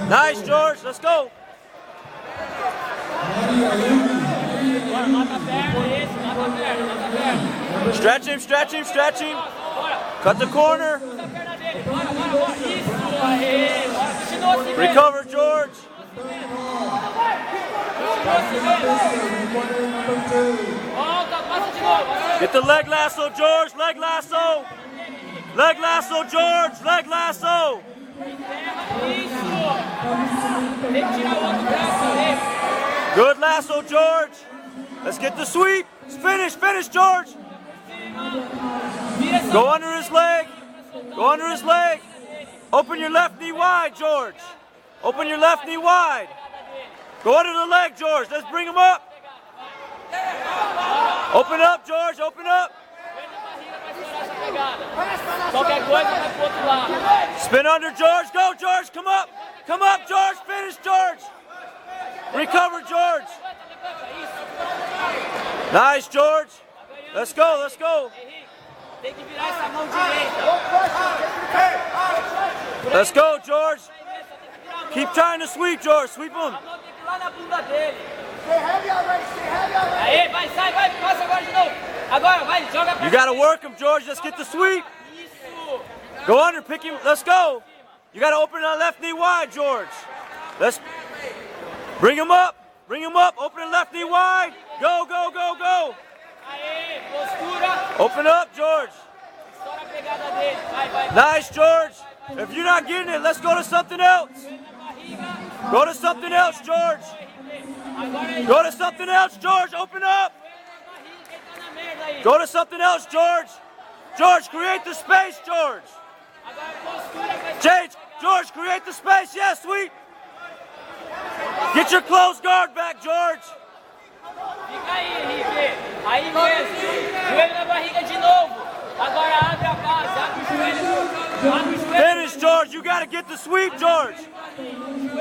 Nice, George. Let's go. Stretch him, stretch him, stretch him. Cut the corner. Recover, George. Get the leg lasso, George. Leg lasso. Leg lasso, George. Leg lasso. Good lasso, George. Let's get the sweep. Finish, finish, George. Go under his leg. Go under his leg. Open your left knee wide, George. Open your left knee wide. Go under the leg, George. Let's bring him up. Open up, George. Open up. Spin under, George. Go, George. Come up. Come up, George. Finish, George. Recover, George. Nice, George. Let's go. Let's go. Let's go, George. Keep trying to sweep, George. Sweep him. You got to work him, George. Let's get the sweep. Go under, pick him. Let's go. You got to open that left knee wide, George. Let's bring him up. Bring him up. Open the left knee wide. Go, go, go, go. Open up, George. Nice, George. If you're not getting it, let's go to something else. Go to something else, George. Go to something else, George. Open up. Go to something else, George. George, create the space, George. Change. George, create the space. Yes, sweep. Get your closed guard back, George. Fica aí, Henrique. Aí mesmo. Joelho na barriga de novo. Agora abre a base. Abre o joelho. Abre o joelho. Finish, George. You got to get the sweep, George.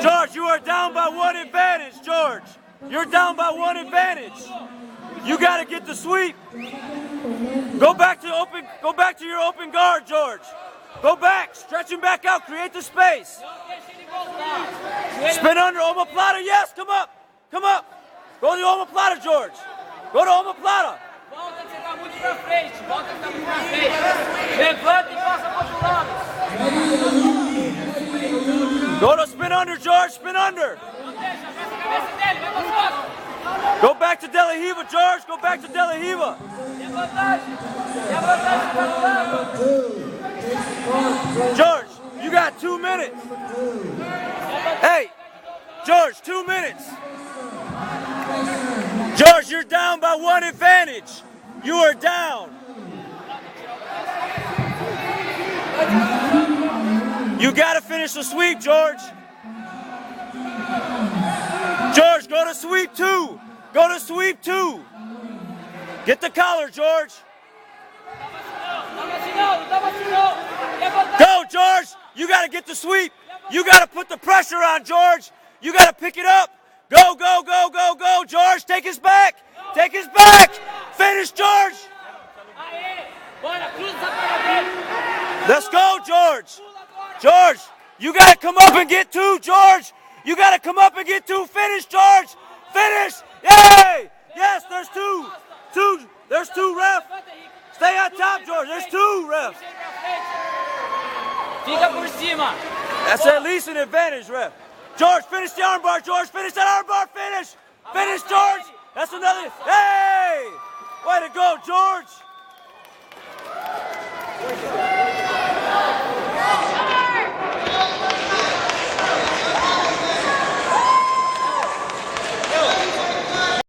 George, you are down by one advantage, George. You're down by one advantage. You got to get the sweep. Go back to open. Go back to your open guard, George. Go back. Stretch him back out. Create the space. Spin under omoplata. Yes, come up. Come up. Go to the omoplata, George. Go to omoplata. Volta que você tá muito pra frente. Volta que tá muito pra frente. Levanta e passa pro outro lado. Go to spin under, George. Spin under. Go back to De La Riva, George. Go back to De La Riva. George, you got 2 minutes. Hey, George, 2 minutes. George, you're down by one advantage. You are down. You got to finish the sweep, George. George, go to sweep 2. Go to sweep 2. Get the collar, George. Go, George. You got to get the sweep. You got to put the pressure on, George. You got to pick it up. Go, go, go, go, go, George. Take his back. Take his back. Finish, George. Let's go, George. George, you got to come up and get 2, George. You got to come up and get 2. Finish, George. Finish. Yay. Yes, there's 2. 2. There's 2, ref. Stay on top, George. There's 2, ref. Fica por cima. That's at least an advantage, ref. George, finish the armbar, George. Finish that armbar. Finish. Finish, George. That's another. Hey! Way to go, George.